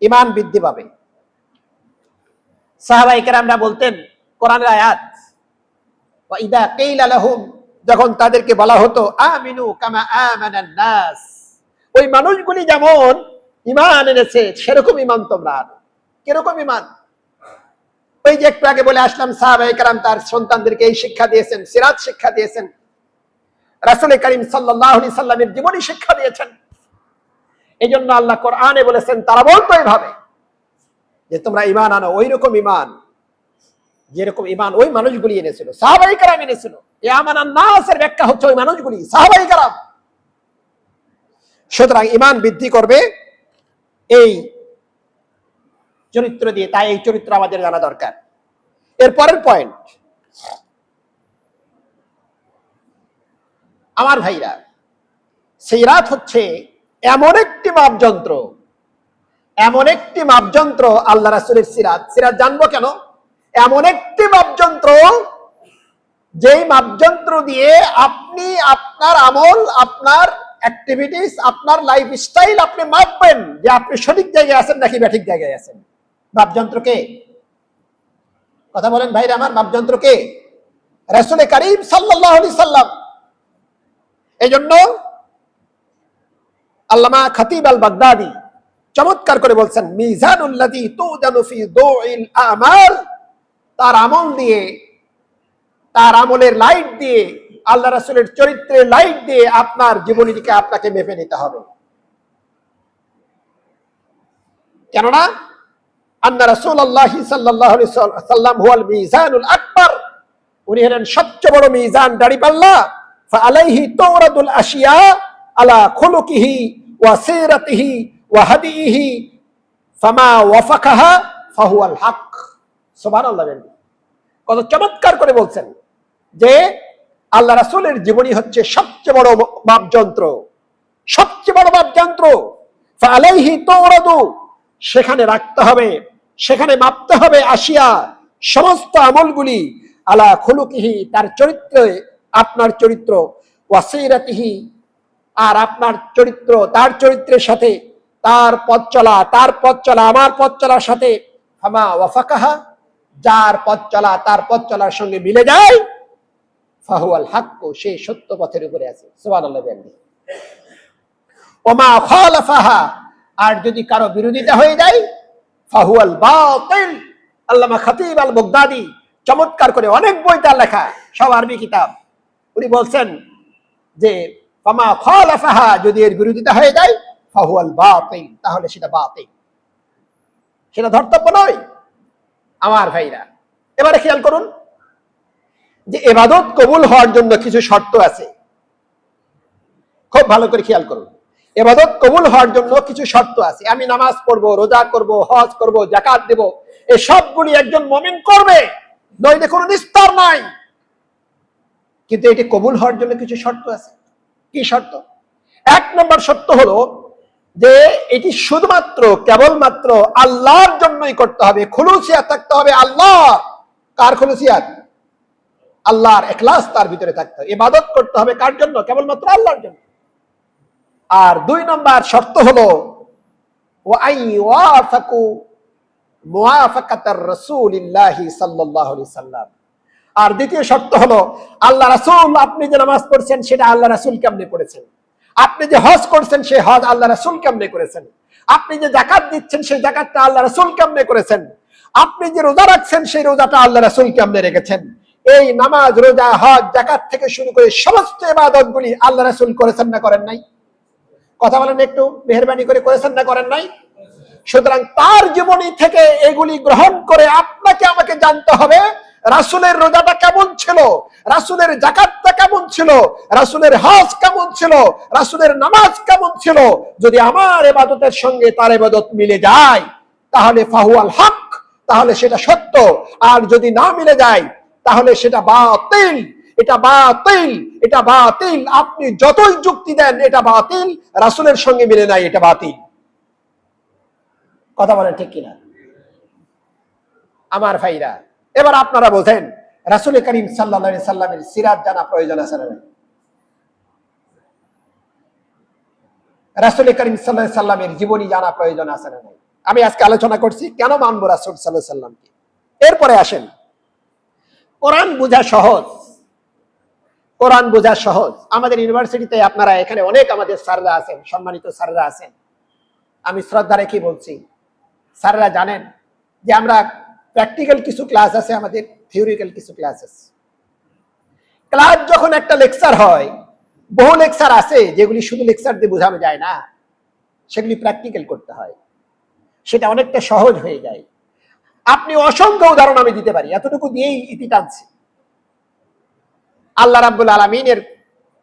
ঈমান বৃদ্ধি পাবে। সাহাবায়ে কেরামরা বলতেন, কোরআনের আয়াত, ওয়া ইদা কিলা লাহুম, যখন তাদেরকে বলা হতো আমিনু কামা আমানান নাস, ওই মানুষগুলি যেমন ঈমান এনেছে সেরকম ঈমান তোমরা আনো। কিরকম ঈমান? ওই যে একটু আগে বলে আসলাম, সাহাবায়ে কেরাম তার সন্তানদেরকে এই শিক্ষা দিয়েছেন, সিরাত শিক্ষা দিয়েছেন, রাসূল করিম সাল্লাল্লাহু আলাইহি সাল্লামের জীবনী শিক্ষা দিয়েছেন। এই জন্য আল্লাহ কোরআনে বলেছেন, তারা বলতো এইভাবে যে তোমরা ঈমান আনো, ওই রকম ঈমান যেরকম ঈমান ওই মানুষগুলি এনেছিল, সাহাবায়ে কেরাম এনেছিল। এই আমানান নাসের ব্যাখ্যা হচ্ছে ওই মানুষগুলি, সাহাবায়ে কেরাম। সুতরাং ঈমান বৃদ্ধি করবে এই চরিত্র দিয়ে, তাই এই চরিত্র আমাদের জানা দরকার। এরপরের পয়েন্ট, আমার ভাইরা, সিরাত হচ্ছে এমন একটি মাপযন্ত্র, এমন একটি মাপযন্ত্র আল্লাহ রাসূলের সিরাত। সিরাত জানবো কেন? এমন একটি মাপযন্ত্র, যেই মাপযন্ত্র দিয়ে আপনি আপনার আমল, আপনার অ্যাক্টিভিটিস, আপনার লাইফস্টাইল আপনি মাপবেন যে আপনি সঠিক জায়গায় আছেন নাকি ব্যাঠিক জায়গায় আছেন। মাপযন্ত্র কে? কথা বলেন ভাইরা আমার, মাপযন্ত্র কে? রাসূল করিম সাল্লাল্লাহু আলাইহি সাল্লাম। এজন্য আল্লামা খতিব আল বাগদাদি চমৎকার করে বলছেন, মিজানুল লাযী তুজানু ফি দুইল আমাল, তার আমল দিয়ে, তার আমলের লাইট দিয়ে, আল্লাহ রাসূলের চরিত্রের লাইট দিয়ে আপনার জীবনীটিকে আপনাকে মেপে নিতে হবে। কেননা আন্না রাসূলুল্লাহি সাল্লাল্লাহু আলাইহি সাল্লাম হুয়াল মিজানুল আকবার, উনি হলেন সবচেয়ে বড় মিজান, দাঁড়িপাল্লা। ফাআলাইহি তুরাদুল আশিয়া আলা খুলুকিহি ওয়া সিরাতিহি ওয়া হাদিহি ফামা ওয়াফাকাহা ফাহুয়াল হক। সুবহানাল্লাহ। কত চমৎকার করে বলছেন যে আল্লাহ রাসূলের জীবনী হচ্ছে সবচেয়ে বড় মাপযন্ত্র, সবচেয়ে বড় মাপযন্ত্র। ফাআলাইহি তুরাদু, সেখানে রাখতে হবে, সেখানে মাপতে হবে আশিয়া, সমস্ত আমলগুলি, আলা খুলুকিহি, তার চরিত্রে, আপনার চরিত্র, ওয়াসিরাতিহি, আর আপনার চরিত্র তার চরিত্রের সাথে, তার পথ চলা, তার পথ চলা আমার পথ চলার সাথে, ফামা ওয়াফাকাহা, যার পথ চলা তার পথ চলার সঙ্গে মিলে যায়, ফাহুয়াল হক, সে সত্য পথের উপরে আছে। সুবহানাল্লাহ। ওমা খালাফাহা, আর যদি কারো বিরোধিতা হয়ে যায়, ফাহুয়াল বাতিল। আল্লামা খতিব আল বাগদাদি চমৎকার করে, অনেক বই তার লেখা, সব আরবি কিতাব, উনি বলছেন যে ফামা খালাফাহা, যদি এর বিরোধিতা হয়ে যায়, ফাহুয়াল বাতিল, তাহলে সেটা বাতিল, সেটা ধর্তব্য নয়। আমার ভাইরা, এবারে খেয়াল করুন যে ইবাদত কবুল হওয়ার জন্য কিছু শর্ত আছে। খুব ভালো করে খেয়াল করুন, ইবাদত কবুল হওয়ার জন্য কিছু শর্ত আছে। আমি নামাজ পড়বো, রোজা করব, হজ করব, যাকাত দেব, এই সবগুলি একজন মুমিন করবে, নইলে কোনো নিস্তার নাই। কিন্তু এটি কবুল হওয়ার জন্য কিছু শর্ত আছে। কি শর্ত? এক নম্বর শর্ত হলো যে এটি শুধুমাত্র, কেবলমাত্র আল্লাহর জন্যই করতে হবে, খুলুসিয়াত থাকতে হবে আল্লাহ। কার খুলুসিয়াত? আল্লাহর ইখলাস তার ভিতরে থাকতে হবে। ইবাদত করতে হবে কার জন্য? কেবলমাত্র আল্লাহর জন্য। আর দুই নম্বর শর্ত হলো ওয়াইওয়াফাকু মুওয়াফাকাতার রাসূলিল্লাহি সাল্লাল্লাহু আলাইহি সাল্লাম। আর দ্বিতীয় শর্ত হলো আল্লাহ রাসূল, আপনি যে নামাজ পড়ছেন সেটা আল্লাহ রাসূল কেমনে পড়েছেন, আপনি যে হজ করছেন সেই হজ আল্লাহ রাসূল কেমনে করেছেন, আপনি যে যাকাত দিচ্ছেন সেই যাকাতটা আল্লাহ রাসূল কেমনে করেছেন, আপনি যে রোজা রাখছেন সেই রোজাটা আল্লাহ রাসূল কেমনে রেখেছেন। এই নামাজ, রোজা, হজ, যাকাত থেকে শুরু করে সমস্ত ইবাদতগুলি আল্লাহ রাসূল করেছেন না করেন নাই? কথা বলেন একটু, মেহেরবানি করে, করেছেন না করেন নাই? সুতরাং তার জীবনী থেকে এগুলি গ্রহণ করে আপনাকে আমাকে জানতে হবে রাসূলের রোজাটা কেমন ছিল, রাসূলের যাকাতটা কেমন ছিল, রাসূলের হজ কেমন ছিল, রাসূলের নামাজ কেমন ছিল, যদি আমার ইবাদতের সঙ্গে তার ইবাদত মিলে যায় তাহলে ফাহুয়াল হক, তাহলে সেটা সত্য। আর যদি না মিলে যায় তাহলে সেটা বাতিল। এটা বাতিল, এটা বাতিল। আপনি যতই যুক্তি দেন এটা বাতিল, রাসূলের সঙ্গে মিলে নাই, এটা বাতিল। কথা বলেন ঠিক কিনা আমার ভাইরা? এবার আপনারা বোঝেন রাসূল করিম সাল্লাল্লাহু আলাইহি সাল্লামের সিরাত জানা প্রয়োজন আছে না? রাসূল করিম সাল্লাল্লাহু আলাইহি সাল্লামের জীবনী জানা প্রয়োজন আছে না? আমি আজকে আলোচনা করছি কেন মানবো রাসূল সাল্লাল্লাহু আলাইহি সাল্লামকে। এরপরে আসেন, কোরআন বোঝা সহজ, কোরআন বোঝা সহজ। আমাদের ইউনিভার্সিটিতে আপনারা এখানে অনেক আমাদের স্যাররা আছেন, সম্মানিত স্যাররা আছেন, আমি শ্রদ্ধা রেখে বলছি, স্যাররা জানেন যে আমরা প্র্যাকটিক্যাল কিছু ক্লাস আছে, আমাদের থিওরিক্যাল কিছু ক্লাস আছে। ক্লাস যখন একটা লেকচার হয়, বহু লেকচার আছে যেগুলি শুধু লেকচার দিয়ে বোঝানো যায় না, সেগুলি প্র্যাকটিক্যাল করতে হয়, সেটা অনেকটা সহজ হয়ে যায়। আপনি অসংখ্য উদাহরণ আমি দিতে পারি, এতটুকু দিয়েই ইতি টানছি। আল্লাহ রাব্বুল আলামিনের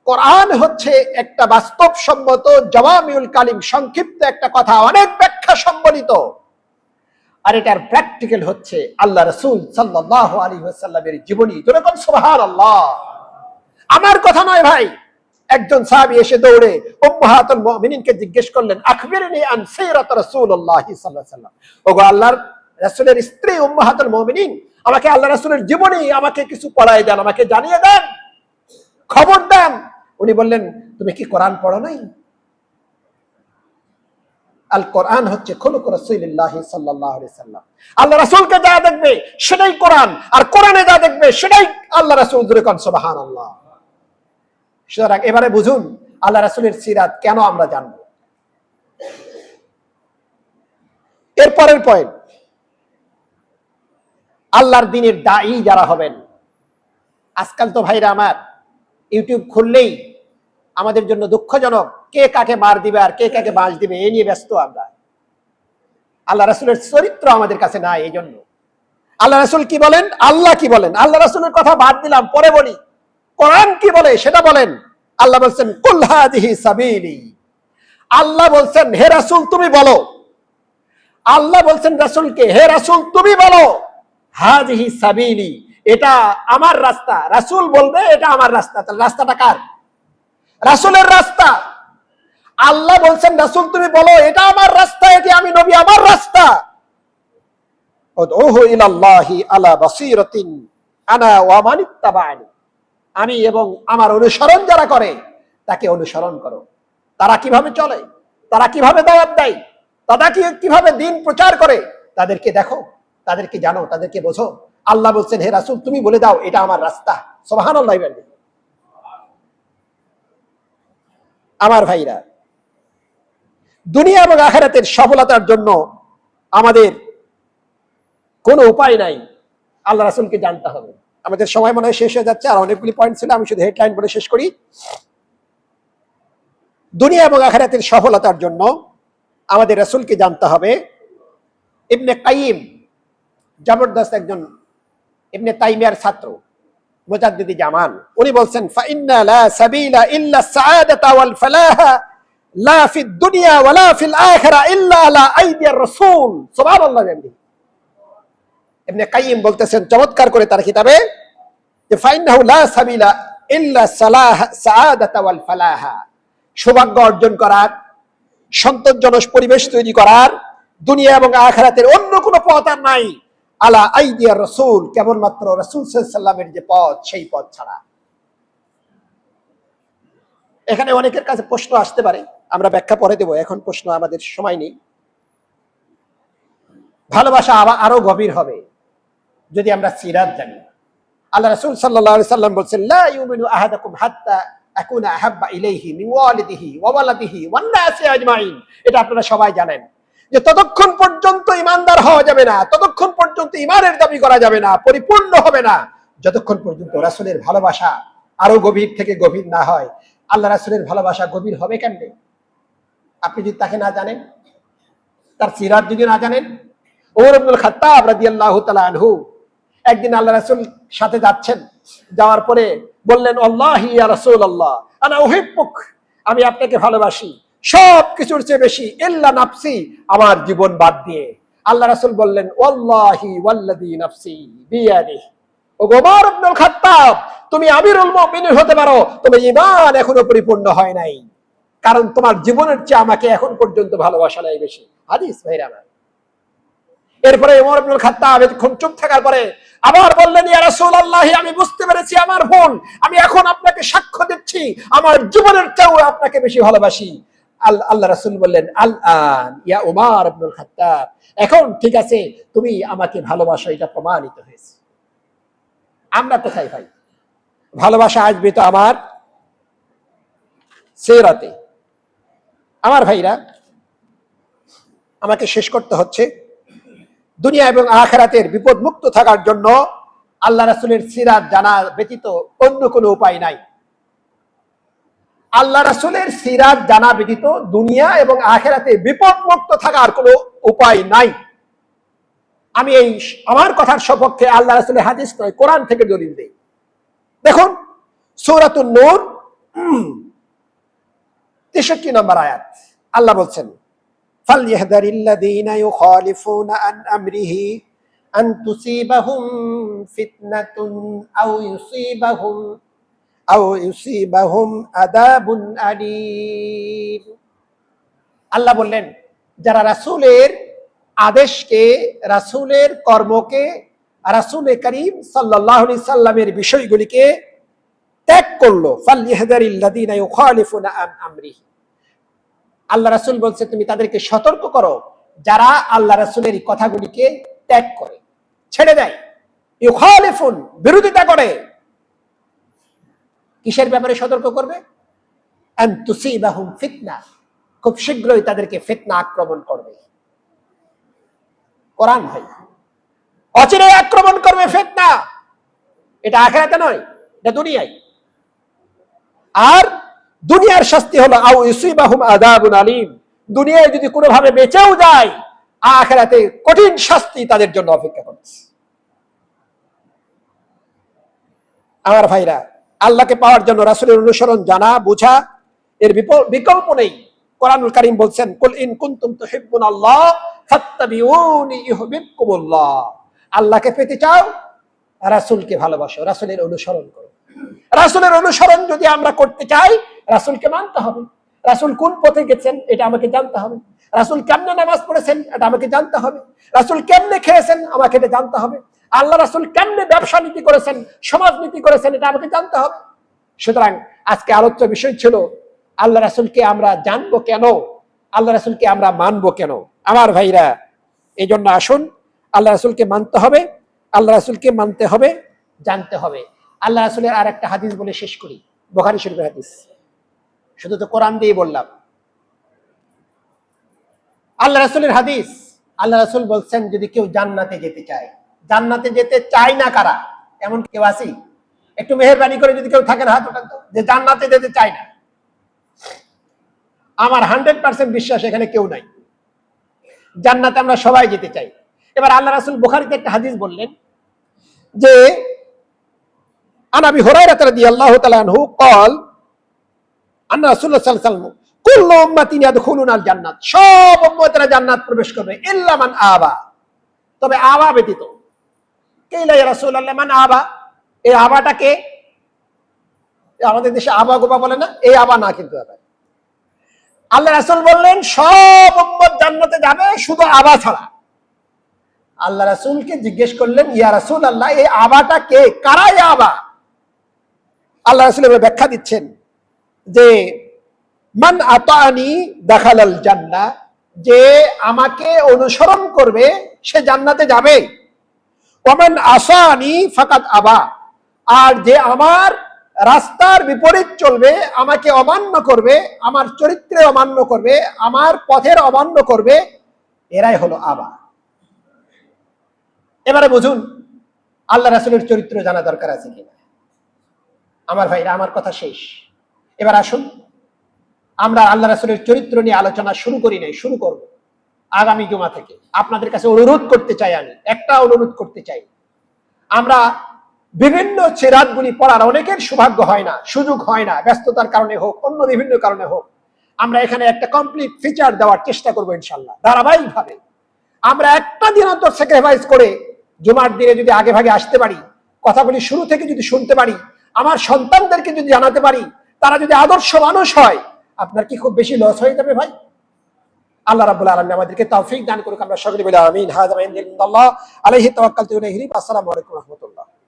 কোরআন হচ্ছে একটা বাস্তবসম্মত জাওয়ামিউল কালিম, সংক্ষিপ্ত একটা কথা, অনেক ব্যাখ্যা সম্বলিত। আর এটার প্র্যাকটিক্যাল হচ্ছে আল্লাহ রাসূল সাল্লাল্লাহু আলাইহি ওয়াসাল্লামের জীবনী। যেরকম সুবহানাল্লাহ, আমার কথা নয় ভাই। একজন সাহাবী এসে দৌড়ে উম্মাহাতুল মুমিনিনকে জিজ্ঞেস করলেন, আখবিরনি আন সিরাত রাসূলুল্লাহ সাল্লাল্লাহু আলাইহি ওয়াসাল্লাম। ওগো আল্লাহর রাসূলের স্ত্রী উম্মাহাতুল মুমিনিন, আমাকে আল্লাহ রাসূলের জীবনী আমাকে কিছু পড়ায় দেন, আমাকে জানিয়ে দেন, খবর দেন। উনি বললেন, তুমি কি কোরআন পড়ো নাই? আল কোরআন হচ্ছে খুলুক রাসূলুল্লাহ সাল্লাল্লাহু আলাইহি ওয়াসাল্লাম। আল্লাহ রাসূলকে যা দেখবে সেটাই কোরআন, আর কোরআনে যা দেখবে সেটাই আল্লাহ রাসূল। জোরে কোন সুবহানাল্লাহ। সুতরাং এবারে বুঝুন আল্লাহ রাসূলের সিরাত কেন আমরা জানব। এরপরের পয়েন্ট, আল্লাহর দ্বীনের দায়ী যারা হবেন। আজকাল তো ভাইরা আমার ইউটিউব খুললেই আমাদের জন্য দুঃখজনক, কে কাকে মার দিবে আর কে কাকে বাঁশ দিবে এই নিয়ে ব্যস্ত আমরা। আল্লাহ রাসূলের চরিত্র আমাদের কাছে নাই। এই জন্য আল্লাহ রাসূল কি বলেন, আল্লাহ কি বলেন, আল্লাহ রাসূলের কথা বাদ দিলাম, পরে বলি। কোরআন কি বলে সেটা বলেন। আল্লাহ বলছেন কুল হাযিহি সাবিলি। আল্লাহ বলছেন হে রাসূল তুমি বলো। আল্লাহ বলছেন রাসূলকে, হে রাসূল তুমি বলো, হাযিহি সাবিলি, এটা আমার রাস্তা। রাসূল বলবে এটা আমার রাস্তা। তাহলে রাস্তাটা কার? রাসূলের রাস্তা। আল্লাহ বলছেন রাসূল তুমি বলো এটা আমার রাস্তা, এটি আমি নবী আমার রাস্তা। উদউহু ইলাল্লাহি আলা বাসীরাতিন আনা ওয়া মান ইত্তাবা'আনি। আমি এবং আমার অনুসরণ যারা করে তাকে অনুসরণ করো। তারা কিভাবে চলে, তারা কিভাবে দাওয়াত দেয়, তারা কিভাবে দ্বীন প্রচার করে, তাদেরকে দেখো, তাদেরকে জানো, তাদেরকে বোঝো। আল্লাহ বলছেন হে রাসূল তুমি বলে দাও এটা আমার রাস্তা। সুবহানাল্লাহ। আমার ভাইরা, দুনিয়া এবং আখিরাতের সফলতার জন্য আমাদের কোনো উপায় নাই, আল্লাহ রাসূলকে জানতে হবে। আমাদের সময় মনে হয় শেষ হয়ে যাচ্ছে, আর অনেকগুলি পয়েন্ট ছিল, আমি শুধু হেডলাইন বলে শেষ করি। দুনিয়া এবং আখিরাতের সফলতার জন্য আমাদের রাসূলকে জানতে হবে। ইবনে কাইয়িম জবরদস্ত একজন ইবনে তাইমিয়ার ছাত্র, মুজাদ্দিদি জামান, উনি বলছেন ফা ইন্না লা সাবিলা ইল্লা সাআদাতা ওয়াল ফালাহা লা ফিদ দুনিয়া ওয়ালা ফিল আখিরা ইল্লা আলা আইদির রাসূল। সুবহানাল্লাহ। ইবনে কাইয়িম বলতেছেন চমৎকার করে তার কিতাবে যে ফা ইন্নাহু লা সাবিলা ইল্লা সাআদাতা ওয়াল ফালাহা, সৌভাগ্য অর্জন করার, সন্তোষজনক পরিবেশ তৈরি করার দুনিয়া এবং আখিরাতের অন্য কোনো পথ আর নাই আলা আইদিয়া রাসূল, কেবলমাত্র রাসূল সাল্লাল্লাহু আলাইহি ওয়াসাল্লামের যে পথ সেই পথ ছাড়া। এখানে অনেকের কাছে প্রশ্ন আসতে পারে, আমরা ব্যাখ্যা পরে দেব, এখন প্রশ্ন আমাদের সময় নেই। ভালোবাসা আরো গভীর হবে যদি আমরা সিরাত জানি। আল্লাহ রাসূল সাল্লাল্লাহু আলাইহি ওয়াসাল্লাম বলেন লা ইউমিনু আহাদাকুম হাত্তা আকুনা আহাব্বা ইলাইহি মিন ওয়ালিদিহি ওয়া ওয়ালাদিহি ওয়ান নাসি আজমাইন। এটা আপনারা সবাই জানেন যে ততক্ষণ পর্যন্ত ঈমানদার হওয়া যাবে না, ততক্ষণ পর্যন্ত ঈমানের দাবি করা যাবে না, পরিপূর্ণ হবে না, যতক্ষণ পর্যন্ত রাসূলের ভালোবাসা আরো গভীর থেকে গভীর না হয়। আল্লাহ রাসূলের ভালোবাসা গভীর হবে কেমনে? আপনি যদি তাকে না জানেন, তার সিরাত যদি না জানেন। ওমর ইবনুল খাত্তাব রাদিয়াল্লাহু তাআলা আনহু একদিন আল্লাহ রাসূল সাথে যাচ্ছেন, যাওয়ার পরে বললেন, আল্লাহি ইয়া রাসূলুল্লাহ আনা উহিব্বুক, আমি আপনাকে ভালোবাসি সব কিছুর চেয়ে বেশি, ইল্লা নাফসি, আমার জীবন বাদ দিয়ে। আল্লাহ রাসূল বললেন, ওয়াল্লাহি ওয়াল্লাযী নাফসি বিয়াদিহি, ও ওমর ইবনুল খাত্তাব, তুমি আমিরুল মুমিনিন হতে পারো, তোমার ঈমান এখনো পরিপূর্ণ হয় নাই, কারণ তোমার জীবনের চেয়ে আমাকে এখন পর্যন্ত ভালোবাসা নাই বেশি। হাদিস ভাইরা আমার। এরপরে ওমর ইবনুল খাত্তাব এতক্ষণ চুপ থাকার পরে আবার বললেন, ইয়া রাসূলুল্লাহ, আমি বুঝতে পেরেছি আমার ভুল, আমি এখন আপনাকে সাক্ষ্য দিচ্ছি আমার জীবনের চেয়েও আপনাকে বেশি ভালোবাসি। আল্লাহ রাসূল বললেন, আল আন ইয়া ওমর ইবনুল খাত্তাব, এখন ঠিক আছে, তুমি আমাকে ভালোবাসো, এটা প্রমাণিত হয়েছে। আমরা কোথায় ভাই? ভালোবাসা আসবে তো আমার সিরাতে। আমার ভাইরা, আমাকে শেষ করতে হচ্ছে। দুনিয়া এবং আখিরাতের বিপদ মুক্ত থাকার জন্য আল্লাহ রাসূলের সিরাত জানা ব্যতীত অন্য কোনো উপায় নাই। আল্লাহ রাসূলের সিরাত জানা ব্যতীত দুনিয়া এবং আখিরাতে বিপদ মুক্ত থাকার কোনো উপায় নাই। আমি এই আমার কথার সপক্ষে আল্লাহ রাসূলের হাদিস নয়, কোরআন থেকে দলিল দেই। দেখুন সূরাতুন নূর 63 নম্বর আয়াত, আল্লাহ বলছেন, ফালইহদারিল্লাযীনা ইউখালিফুনা আন আমরিহি আন তুসিবাহুম ফিতনাতুন আও ইউসিবাহুম আযাবুন আলীম। আল্লাহ বললেন, যারা রাসূলের আদেশকে, রাসূলের কর্মকে, রাসূল করিম সাল্লাল্লাহু আলাইহি সাল্লামের বিষয়গুলিকে ত্যাগ করলো, ফালইহদারিল্লাযীনা ইউখালিফুনা আন আমরিহি, আল্লাহ রাসূল বলছে তুমি তাদেরকে সতর্ক করো যারা আল্লাহ রাসূলের কথাগুলিকে ত্যাগ করে, ছেড়ে দেয়। ইউখালিফুন, বিরোধিতা করে। কিসের ব্যাপারে সতর্ক করবে? আন তুসিবাহুম ফিতনা, খুব শীঘ্রই তাদেরকে ফিতনা আক্রমণ করবে। কোরআন ভাই, অচিরে আক্রমণ করবে ফিতনা। এটা আখিরাতে নয়, এটা দুনিয়ায়। আর দুনিয়ার শাস্তি হলো আও ইউসিবাহুম আযাবুন আলীম, দুনিয়ায় যদি কোনোভাবে বেঁচেও যায়, আখিরাতে কঠিন শাস্তি তাদের জন্য অপেক্ষা করছে। আমার ভাইরা, আল্লাহকে পাওয়ার জন্য রাসূলের অনুসরণ জানা বোঝা, এর বিকল্প নেই। কোরআনুল কারীম বলছেন, কুল ইন কুনতুম তুহিব্বুনাল্লাহ ফাত্তাবিউনি ইউহিব্বুকুমুল্লাহ, আল্লাহকে পেতে চাও, রাসূলকে ভালোবাসো, রাসূলের অনুসরণ করো। রাসূলের অনুসরণ যদি আমরা করতে চাই, রাসূলকে মানতে হবে। রাসূল কোন পথে গেছেন এটা আমাকে জানতে হবে। রাসূল কেমনে নামাজ পড়েছেন এটা আমাকে জানতে হবে। রাসূল কেমনে খেয়েছেন আমাকে এটা জানতে হবে। আল্লাহ রাসূল কেমনে ব্যবসা নীতি করেছেন, সমাজ নীতি করেছেন, এটা আমাকে জানতে হবে। সুতরাং আজকে আলোচ্য বিষয় ছিল আল্লাহ রাসূলকে আমরা জানবো কেন, আল্লাহ রাসূলকে আমরা মানবো কেন। আমার ভাইরা, এই জন্য আসুন আল্লাহ রাসূলকে মানতে হবে, আল্লাহ রাসূলকে মানতে হবে, জানতে হবে। আল্লাহ রাসূলের আর একটা হাদিস বলে শেষ করি, বুখারী শরীফের হাদিস। শুধু তো কোরআন দিয়ে বললাম, আল্লাহ রাসূলের হাদিস। আল্লাহ রাসূল বলছেন, যদি কেউ জান্নাতে যেতে চায়, জান্নাতে যেতে চায় না কারা? এমন কেউ আছে? একটু মেহেরবানি করে যদি কেউ থাকেন হাত উঠান তো, যে জান্নাতে যেতে চায় না। আমার 100% বিশ্বাস এখানে কেউ নাই। জান্নাতে আমরা সবাই যেতে চাই। এবার আল্লাহ রাসূল বুখারীতে একটা হাদিস বললেন যে, আন আবি হুরায়রা রাদিয়াল্লাহু তাআলা আনহু قال আন্না রাসূলুল্লাহ সাল্লাল্লাহু আলাইহি ওয়াসাল্লাম কুল্লু উম্মতি ইয়াদখুলুনাল জান্নাত, সব উম্মতেরা জান্নাত প্রবেশ করবে, ইল্লা মান আবা, তবে আবা ব্যতীত। কিলা ইয়া রাসূলুল্লাহ মান আবা, এই আবাটা কে? আমাদের দেশে আবা গোবা বলে না, এই আবা না কিন্তু। আল্লাহ রাসূল বললেন সব উম্মত জান্নাতে যাবে, শুধু আবা ছাড়া। আল্লাহ রাসূলকে জিজ্ঞেস করলেন, ইয়া রাসূলুল্লাহ, এই আবাটা কে, কারা এই আবা? আল্লাহ রাসূল ব্যাখ্যা দিচ্ছেন যে, মান আতানি দাখালাল জান্নাহ, যে আমাকে অনুসরণ করবে সে জান্নাতে যাবে। ওমান আসানি ফাকাদ আবা, আর যে আমার রাস্তার বিপরীত চলবে, আমাকে অমান্য করবে, আমার চরিত্রে অমান্য করবে, আমার পথের অমান্য করবে, এরাই হলো আবা। এবারে বুঝুন আল্লাহ রাসূলের চরিত্র জানা দরকার আছে কিনা। আমার ভাইরা, আমার কথা শেষ। এবার আসুন আমরা আল্লাহ রাসূলের চরিত্র নিয়ে আলোচনা শুরু করি নাই, শুরু করব আগামী জুমা থেকে। আপনাদের কাছে অনুরোধ করতে চাই, আমি একটা অনুরোধ করতে চাই, আমরা বিভিন্ন চেরাতগুলি পড়ার অনেকের সৌভাগ্য হয় না, সুযোগ হয় না, ব্যস্ততার কারণে হোক, অন্য বিভিন্ন কারণে হোক। আমরা এখানে একটা কমপ্লিট ফিচার দেওয়ার চেষ্টা করবো ইনশাল্লাহ, ধারাবাহিকভাবে। আমরা একটা দিন অন্তর স্যাক্রিফাইস করে জুমার দিনে যদি আগে ভাগে আসতে পারি, কথাগুলি শুরু থেকে যদি শুনতে পারি, আমার সন্তানদেরকে যদি জানাতে পারি, তারা যদি আদর্শ মানুষ হয়, আপনার কি খুব বেশি লস হয়ে যাবে ভাই? আল্লাহ রাব্বুল আলামিন আমাদেরকে তৌফিক দান করুক। আমরা সকলে বলি আমিন। হাযা মিন ইনদাল্লাহ আলাইহি তাওয়াক্কালতু ওয়া ইলাইহি। আসসালামু আলাইকুম ওয়া রাহমাতুল্লাহ।